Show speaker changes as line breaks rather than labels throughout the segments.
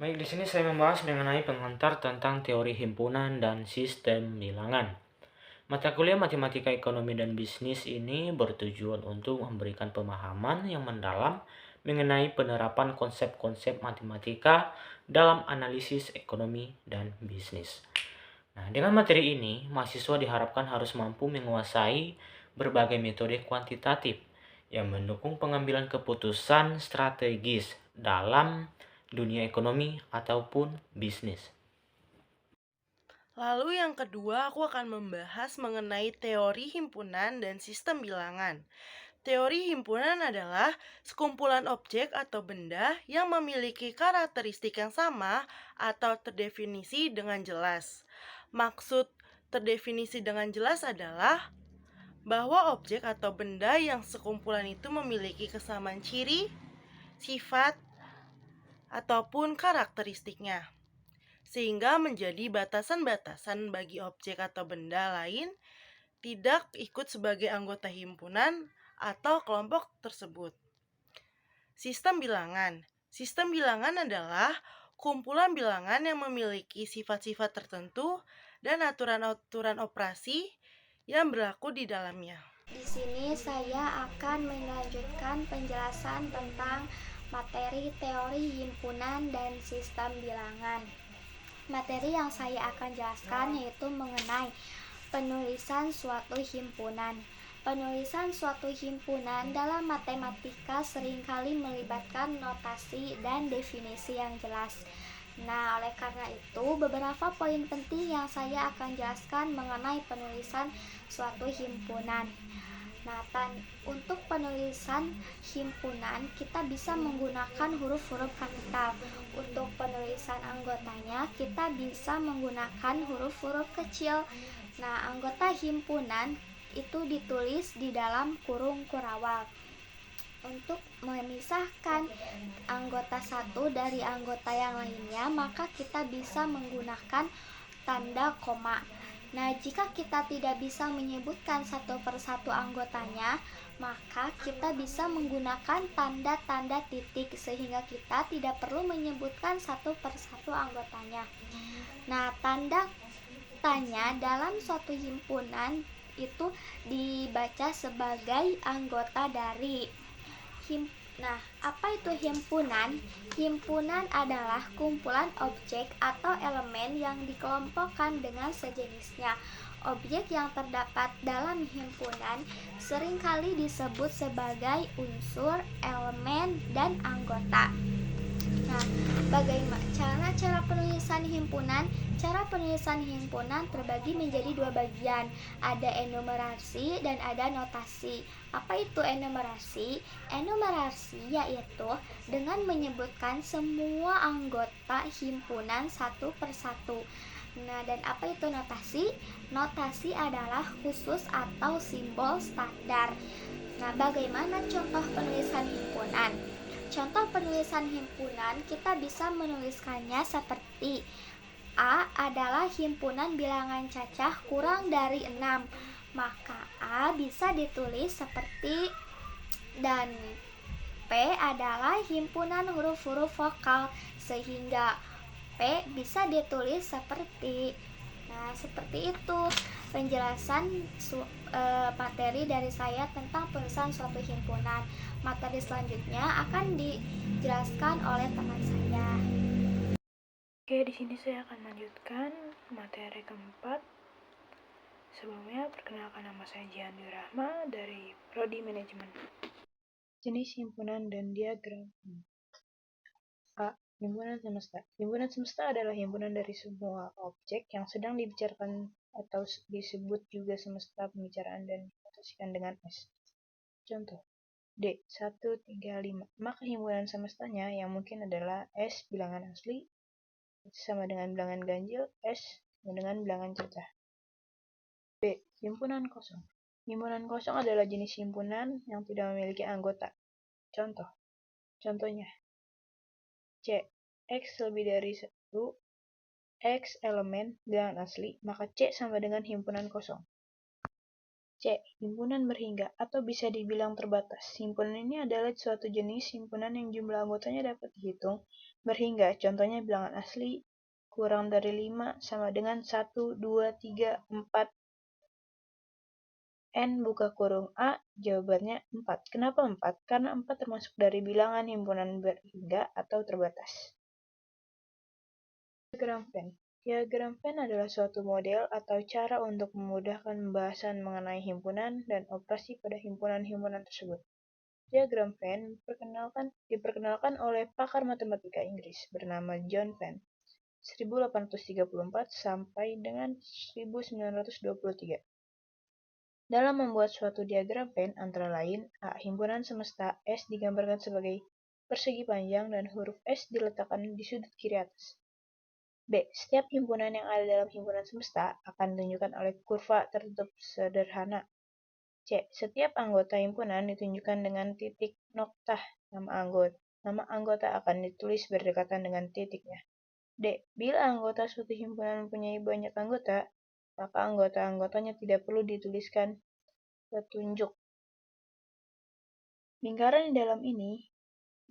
Baik, di sini saya membahas mengenai pengantar tentang teori himpunan dan sistem bilangan. Mata kuliah Matematika Ekonomi dan Bisnis ini bertujuan untuk memberikan pemahaman yang mendalam mengenai penerapan konsep-konsep matematika dalam analisis ekonomi dan bisnis. Nah, dengan materi ini, mahasiswa diharapkan harus mampu menguasai berbagai metode kuantitatif yang mendukung pengambilan keputusan strategis dalam dunia ekonomi ataupun bisnis.
Lalu yang kedua, aku akan membahas mengenai teori himpunan dan sistem bilangan. Teori himpunan adalah sekumpulan objek atau benda yang memiliki karakteristik yang sama atau terdefinisi dengan jelas. Maksud terdefinisi dengan jelas adalah bahwa objek atau benda yang sekumpulan itu memiliki kesamaan ciri, sifat, ataupun karakteristiknya, sehingga menjadi batasan-batasan bagi objek atau benda lain tidak ikut sebagai anggota himpunan atau kelompok tersebut. Sistem bilangan. Sistem bilangan adalah kumpulan bilangan yang memiliki sifat-sifat tertentu dan aturan-aturan operasi yang berlaku di dalamnya.
Di sini saya akan melanjutkan penjelasan tentang materi teori himpunan dan sistem bilangan. Materi yang saya akan jelaskan yaitu mengenai penulisan suatu himpunan. Penulisan suatu himpunan dalam matematika seringkali melibatkan notasi dan definisi yang jelas. Nah, oleh karena itu, beberapa poin penting yang saya akan jelaskan mengenai penulisan suatu himpunan. Nah, untuk penulisan himpunan, kita bisa menggunakan huruf-huruf kapital. Untuk penulisan anggotanya, kita bisa menggunakan huruf-huruf kecil. Nah, anggota himpunan itu ditulis di dalam kurung kurawal. Untuk memisahkan anggota satu dari anggota yang lainnya, maka kita bisa menggunakan tanda koma. Nah, jika kita tidak bisa menyebutkan satu persatu anggotanya, maka kita bisa menggunakan tanda-tanda titik sehingga kita tidak perlu menyebutkan satu persatu anggotanya. Nah, tanda tanya dalam suatu himpunan itu dibaca sebagai anggota dari Nah, apa itu himpunan? Himpunan adalah kumpulan objek atau elemen yang dikelompokkan dengan sejenisnya. Objek yang terdapat dalam himpunan seringkali disebut sebagai unsur, elemen, dan anggota. Nah, bagaimana cara penulisan himpunan? Cara penulisan himpunan terbagi menjadi dua bagian. Ada enumerasi dan ada notasi. Apa itu enumerasi? Enumerasi yaitu dengan menyebutkan semua anggota himpunan satu persatu. Nah, dan apa itu notasi? Notasi adalah khusus atau simbol standar. Nah, bagaimana contoh penulisan himpunan? Contoh penulisan himpunan kita bisa menuliskannya seperti A adalah himpunan bilangan cacah kurang dari 6. Maka A bisa ditulis seperti dan P adalah himpunan huruf-huruf vokal sehingga P bisa ditulis seperti. Nah, seperti itu penjelasan materi dari saya tentang penulisan suatu himpunan. Materi selanjutnya akan dijelaskan oleh teman saya.
Oke, di sini saya akan lanjutkan materi keempat. Sebelumnya, perkenalkan nama saya Jiandi Rahma dari Prodi Manajemen. Jenis himpunan dan diagram. A. Himpunan semesta. Himpunan semesta adalah himpunan dari semua objek yang sedang dibicarakan atau disebut juga semesta pembicaraan dan dinotasikan dengan S. Contoh, D. 1, 3, 5. Maka himpunan semestanya yang mungkin adalah S bilangan asli sama dengan bilangan ganjil, S sama dengan bilangan cacah. B. Himpunan kosong. Himpunan kosong adalah jenis himpunan yang tidak memiliki anggota. Contohnya, C. X lebih dari 1, X elemen bilangan asli, maka C sama dengan himpunan kosong. C. Himpunan berhingga atau bisa dibilang terbatas. Himpunan ini adalah suatu jenis himpunan yang jumlah anggotanya dapat dihitung berhingga. Contohnya bilangan asli kurang dari 5 sama dengan 1, 2, 3, 4. N buka kurung A, jawabannya 4. Kenapa 4? Karena 4 termasuk dari bilangan himpunan berhingga atau terbatas. Diagram Venn. Diagram Venn adalah suatu model atau cara untuk memudahkan pembahasan mengenai himpunan dan operasi pada himpunan-himpunan tersebut. Diagram Venn diperkenalkan oleh pakar matematika Inggris bernama John Venn 1834 sampai dengan 1923. Dalam membuat suatu diagram Venn, antara lain, A. Himpunan semesta S digambarkan sebagai persegi panjang dan huruf S diletakkan di sudut kiri atas. B. Setiap himpunan yang ada dalam himpunan semesta akan ditunjukkan oleh kurva tertutup sederhana. C. Setiap anggota himpunan ditunjukkan dengan titik noktah Nama anggota akan ditulis berdekatan dengan titiknya. D. Bila anggota suatu himpunan mempunyai banyak anggota, maka anggota-anggotanya tidak perlu dituliskan petunjuk lingkaran di dalam ini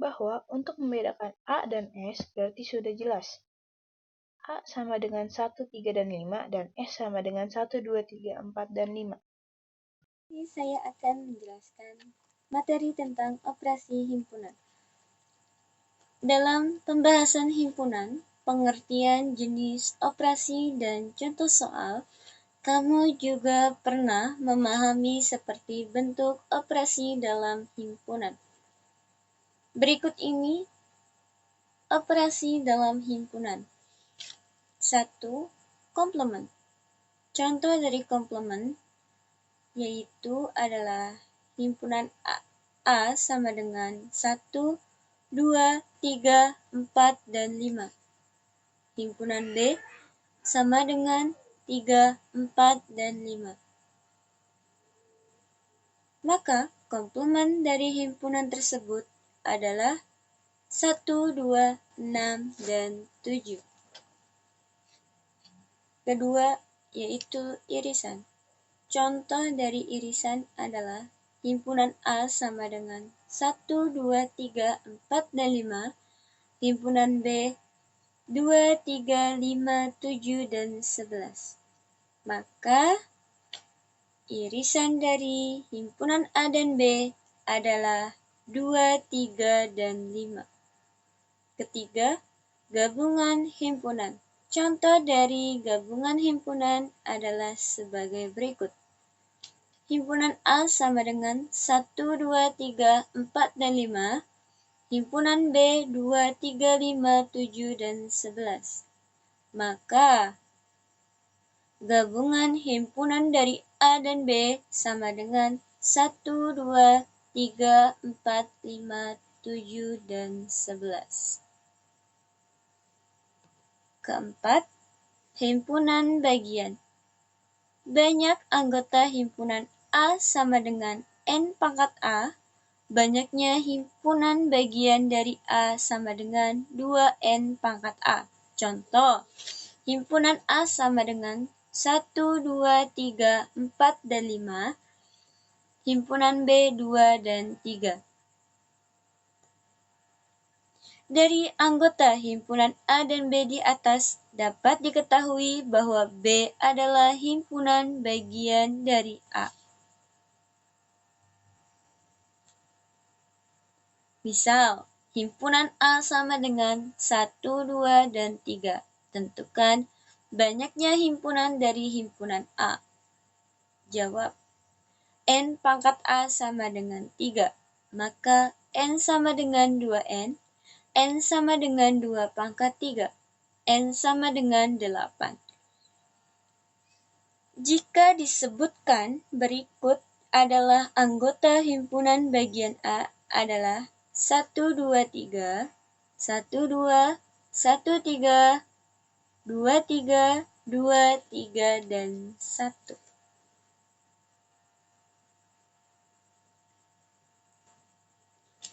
bahwa untuk membedakan A dan S berarti sudah jelas. A sama dengan 1, 3, dan 5, dan S sama dengan 1, 2, 3, 4, dan 5.
Ini saya akan menjelaskan materi tentang operasi himpunan. Dalam pembahasan himpunan, pengertian jenis operasi dan contoh soal, kamu juga pernah memahami seperti bentuk operasi dalam himpunan. Berikut ini operasi dalam himpunan. 1. Komplement. Contoh dari komplement yaitu adalah himpunan A sama dengan 1, 2, 3, 4, dan 5. Himpunan B sama dengan 3, 4, dan 5. Maka komplement dari himpunan tersebut adalah 1, 2, 6, dan 7. Kedua, yaitu irisan. Contoh dari irisan adalah himpunan A sama dengan 1, 2, 3, 4, dan 5. Himpunan B 2, 3, 5, 7, dan 11. Maka irisan dari himpunan A dan B adalah 2, 3, dan 5. Ketiga, gabungan himpunan. Contoh dari gabungan himpunan adalah sebagai berikut. Himpunan A sama dengan 1, 2, 3, 4, dan 5. Himpunan B 2, 3, 5, 7, dan 11. Maka gabungan himpunan dari A dan B sama dengan 1, 2, 3, 4, 5, 7, dan 11. Keempat, himpunan bagian. Banyak anggota himpunan A sama dengan N pangkat A. Banyaknya himpunan bagian dari A sama dengan 2N pangkat A. Contoh, himpunan A sama dengan 1, 2, 3, 4, dan 5. Himpunan B 2 dan 3. Dari anggota himpunan A dan B di atas dapat diketahui bahwa B adalah himpunan bagian dari A. Misal, himpunan A sama dengan 1, 2, dan 3. Tentukan banyaknya himpunan dari himpunan A. Jawab, N pangkat A sama dengan 3. Maka N sama dengan 2N. N sama dengan 2 pangkat 3. N sama dengan 8. Jika disebutkan berikut adalah anggota himpunan bagian A adalah 1, 2, 3, 1, 2, 1, 3, 2, 3, 2, 3, dan 1.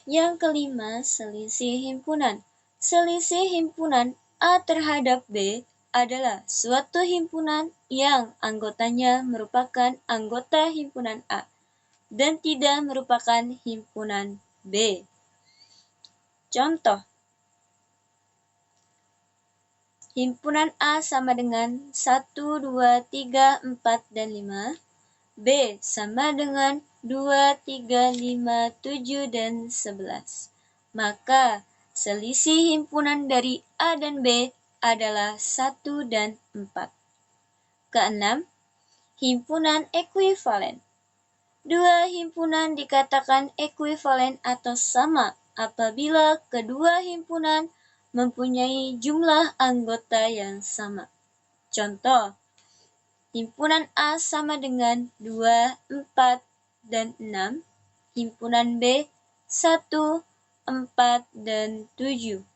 Yang kelima, selisih himpunan. Selisih himpunan A terhadap B adalah suatu himpunan yang anggotanya merupakan anggota himpunan A dan tidak merupakan himpunan B. Contoh,
himpunan A sama dengan 1, 2, 3, 4, dan 5. B sama dengan 2, 3, 5, 7, dan 11. Maka selisih himpunan dari A dan B adalah 1 dan 4. Keenam, himpunan ekuivalen. Dua himpunan dikatakan ekuivalen atau sama apabila kedua himpunan mempunyai jumlah anggota yang sama. Contoh, himpunan A sama dengan 2, 4, dan 6. Himpunan B 1, 4, dan 7.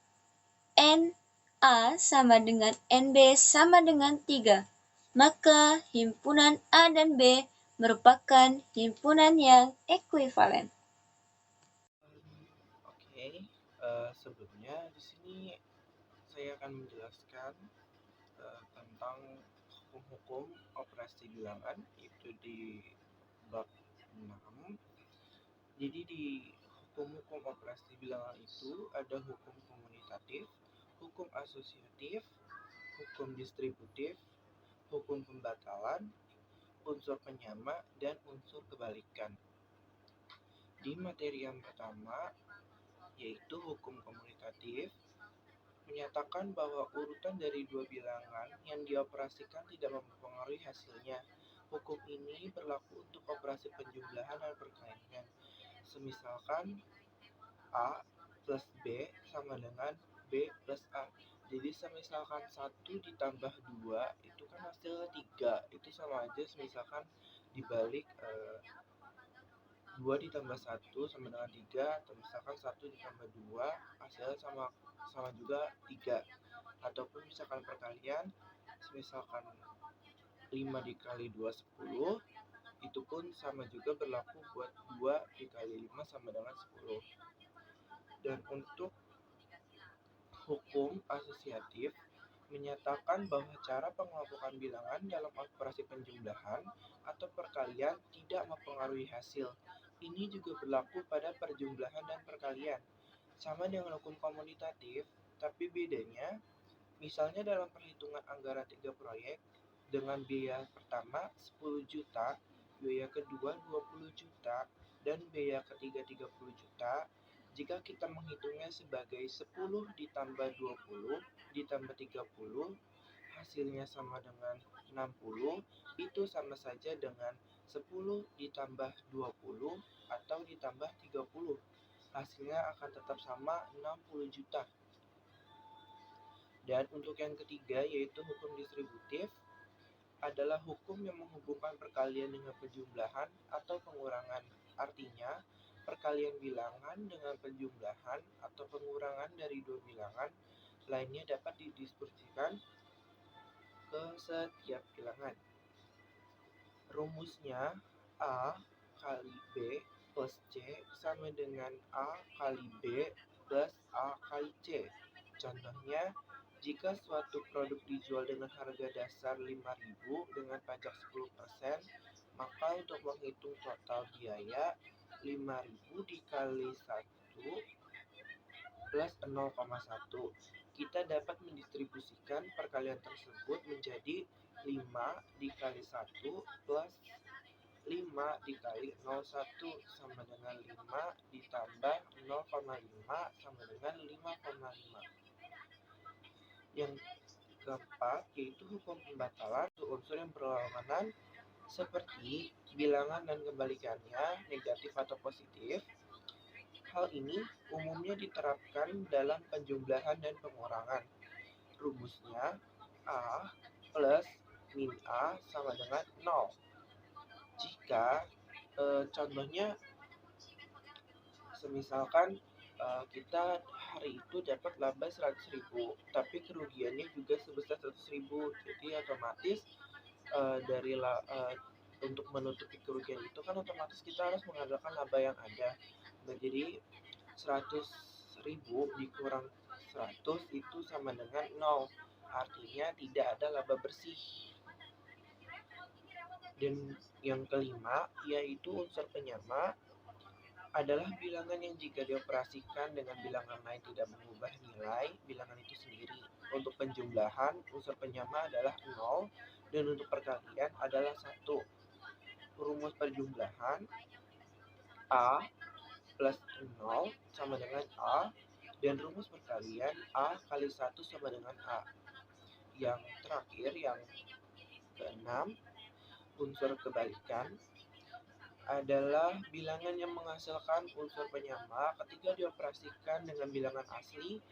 N A sama dengan NB sama dengan 3. Maka himpunan A dan B merupakan himpunan yang ekuivalen.
Oke, sebelumnya di sini saya akan menjelaskan tentang hukum-hukum operasi bilangan itu di bab 6. Jadi di hukum-hukum operasi bilangan itu ada hukum komutatif, hukum asosiatif, hukum distributif, hukum pembatalan, unsur penyama, dan unsur kebalikan. Di materi yang pertama, yaitu hukum komutatif, menyatakan bahwa urutan dari dua bilangan yang dioperasikan tidak mempengaruhi hasilnya. Hukum ini berlaku untuk operasi penjumlahan dan perkalian. Semisalkan A plus B sama dengan B plus A. Jadi semisalkan 1 ditambah 2 itu kan hasilnya 3. Itu sama aja semisalkan dibalik 2 ditambah 1 sama dengan 3, atau misalkan 1 ditambah 2 hasilnya sama juga 3. Ataupun misalkan perkalian, misalkan 5 dikali 2 10, itu pun sama juga berlaku buat 2 dikali 5 sama dengan 10. Dan untuk hukum asosiatif menyatakan bahwa cara pengelompokan bilangan dalam operasi penjumlahan atau perkalian tidak mempengaruhi hasil. Ini juga berlaku pada perjumlahan dan perkalian. Sama dengan hukum komutatif, tapi bedanya, misalnya dalam perhitungan anggaran 3 proyek, dengan biaya pertama 10 juta, biaya kedua 20 juta, dan biaya ketiga 30 juta, jika kita menghitungnya sebagai 10 ditambah 20 ditambah 30, hasilnya sama dengan 60, itu sama saja dengan 10 ditambah 20 atau ditambah 30. Hasilnya akan tetap sama 60 juta. Dan untuk yang ketiga, yaitu hukum distributif, adalah hukum yang menghubungkan perkalian dengan penjumlahan atau pengurangan. Artinya, perkalian bilangan dengan penjumlahan atau pengurangan dari dua bilangan lainnya dapat didistribusikan ke setiap bilangan. Rumusnya A kali B plus C sama dengan A kali B plus A kali C. Contohnya, jika suatu produk dijual dengan harga dasar 5.000 dengan pajak 10%, maka untuk menghitung total biaya 5.000 dikali 1 plus 0,1, kita dapat mendistribusikan perkalian tersebut menjadi 5 dikali 1 plus 5 dikali 0,1 sama dengan 5 ditambah 0,5 sama dengan 5,5. Yang keempat, yaitu hukum pembatalan unsur yang berlawanan seperti bilangan dan kebalikannya, negatif atau positif. Hal ini umumnya diterapkan dalam penjumlahan dan pengurangan. Rumusnya A plus min A sama dengan 0. Jika contohnya semisalkan kita hari itu dapat laba 100.000, tapi kerugiannya juga sebesar 100.000. Jadi otomatis untuk menutupi kerugian itu kan otomatis kita harus mengandalkan laba yang ada. Jadi 100.000 dikurang 100 itu sama dengan 0. Artinya tidak ada laba bersih. Dan yang kelima, yaitu unsur penyama, adalah bilangan yang jika dioperasikan dengan bilangan lain tidak mengubah nilai bilangan itu sendiri. Untuk penjumlahan, unsur penyama adalah 0, dan untuk perkalian adalah 1. Rumus perjumlahan A plus 0 sama dengan A, dan rumus perkalian A kali 1 sama dengan A. Yang terakhir, yang keenam, unsur kebalikan adalah bilangan yang menghasilkan unsur penyama ketika dioperasikan dengan bilangan asli.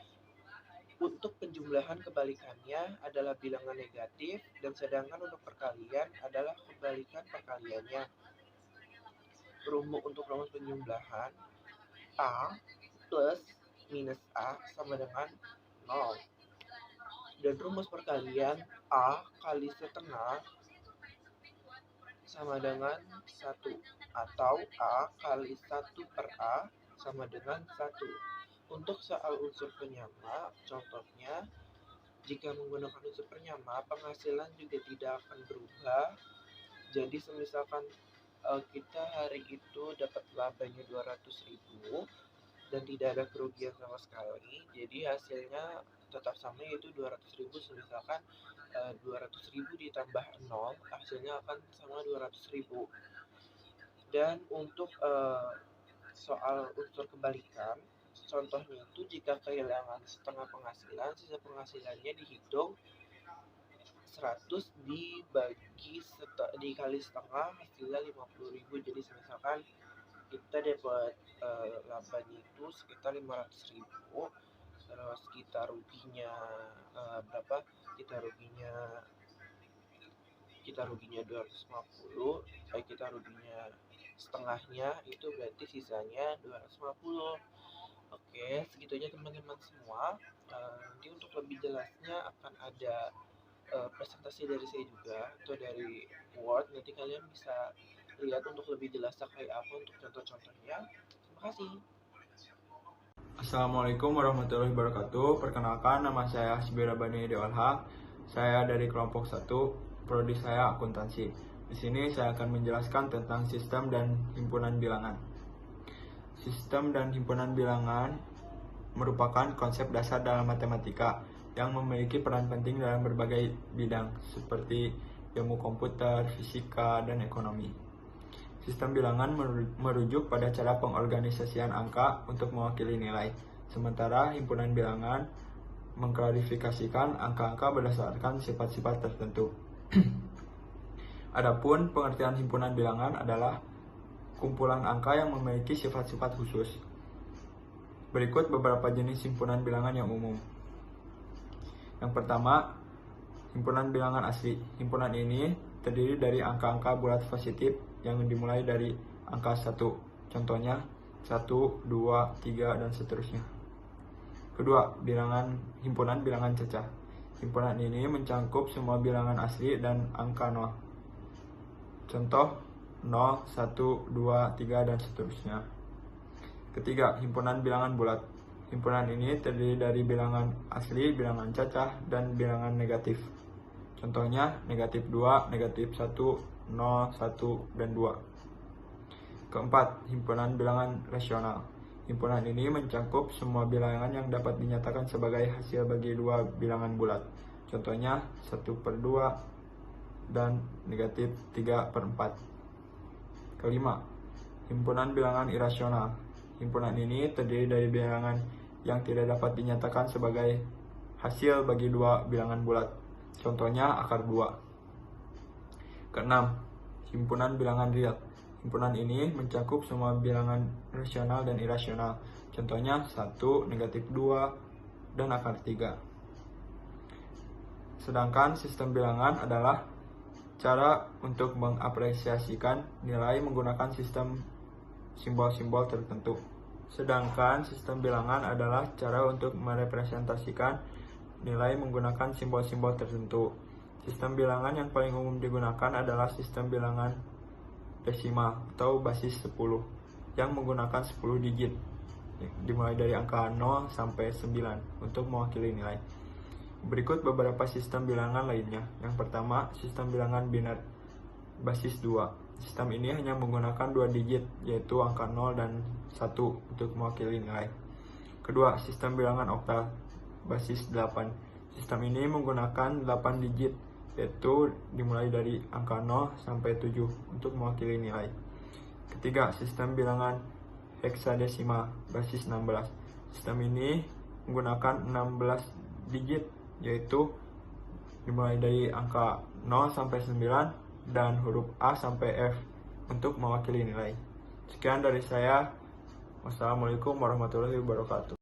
Untuk penjumlahan kebalikannya adalah bilangan negatif, dan sedangkan untuk perkalian adalah kebalikan perkaliannya. Untuk rumus penjumlahan A plus minus A sama dengan 0. Dan rumus perkalian A kali setengah sama dengan 1, atau A kali 1 per A sama dengan 1. Untuk soal unsur penyama, contohnya, jika menggunakan unsur penyama, penghasilan juga tidak akan berubah. Jadi misalkan kita hari itu dapat labanya 200.000 dan tidak ada kerugian sama sekali, jadi hasilnya tetap sama, yaitu 200.000. Misalkan 200.000 ditambah 0, hasilnya akan sama 200.000. Dan untuk soal unsur kebalikan, contohnya itu jika kehilangan setengah penghasilan, sisa penghasilannya dihitung 100 dikali setengah, hasilnya 50.000. Jadi misalkan kita dapat labanya itu sekitar 500.000, terus kita ruginya berapa? Kita ruginya 250, kita ruginya setengahnya, itu berarti sisanya 250. Oke, segitu aja teman-teman semua. Nanti untuk lebih jelasnya akan ada presentasi dari saya juga, atau dari Word. Nanti kalian bisa lihat untuk lebih jelasnya kayak apa untuk contoh-contohnya. Terima kasih.
Assalamualaikum warahmatullahi wabarakatuh. Perkenalkan, nama saya Hasbira Bani Deolha. Saya dari kelompok 1, prodi saya akuntansi. Di sini saya akan menjelaskan tentang sistem dan himpunan bilangan. Sistem dan himpunan bilangan merupakan konsep dasar dalam matematika yang memiliki peran penting dalam berbagai bidang seperti ilmu komputer, fisika, dan ekonomi. Sistem bilangan merujuk pada cara pengorganisasian angka untuk mewakili nilai, sementara himpunan bilangan mengklarifikasikan angka-angka berdasarkan sifat-sifat tertentu. Adapun pengertian himpunan bilangan adalah kumpulan angka yang memiliki sifat-sifat khusus. Berikut beberapa jenis himpunan bilangan yang umum. Yang pertama, himpunan bilangan asli. Himpunan ini terdiri dari angka-angka bulat positif yang dimulai dari angka 1. Contohnya 1, 2, 3, dan seterusnya. Kedua, himpunan bilangan cacah. Himpunan ini mencakup semua bilangan asli dan angka 0. Contoh 0, 1, 2, 3, dan seterusnya. Ketiga, himpunan bilangan bulat. Himpunan ini terdiri dari bilangan asli, bilangan cacah, dan bilangan negatif. Contohnya negatif 2, negatif 1, 0, 1, dan 2. Keempat, himpunan bilangan rasional. Himpunan ini mencakup semua bilangan yang dapat dinyatakan sebagai hasil bagi dua bilangan bulat. Contohnya 1/2 dan negatif 3/4. Kelima, himpunan bilangan irasional. Himpunan ini terdiri dari bilangan yang tidak dapat dinyatakan sebagai hasil bagi dua bilangan bulat. Contohnya akar 2. Keenam, himpunan bilangan real. Himpunan ini mencakup semua bilangan rasional dan irasional. Contohnya 1, negatif 2, dan akar 3. Sedangkan sistem bilangan adalah cara untuk mengapresiasikan nilai menggunakan sistem simbol-simbol tertentu. Sedangkan sistem bilangan adalah cara untuk merepresentasikan nilai menggunakan simbol-simbol tertentu. Sistem bilangan yang paling umum digunakan adalah sistem bilangan desimal atau basis 10 yang menggunakan 10 digit dimulai dari angka 0 sampai 9 untuk mewakili nilai. Berikut beberapa sistem bilangan lainnya. Yang pertama, sistem bilangan biner basis 2. Sistem ini hanya menggunakan 2 digit, yaitu angka 0 dan 1 untuk mewakili nilai. Kedua, sistem bilangan oktal basis 8. Sistem ini menggunakan 8 digit, yaitu dimulai dari angka 0 sampai 7 untuk mewakili nilai. Ketiga, sistem bilangan heksadesimal basis 16. Sistem ini menggunakan 16 digit, yaitu dimulai dari angka 0 sampai 9 dan huruf A sampai F untuk mewakili nilai. Sekian dari saya. Wassalamualaikum warahmatullahi wabarakatuh.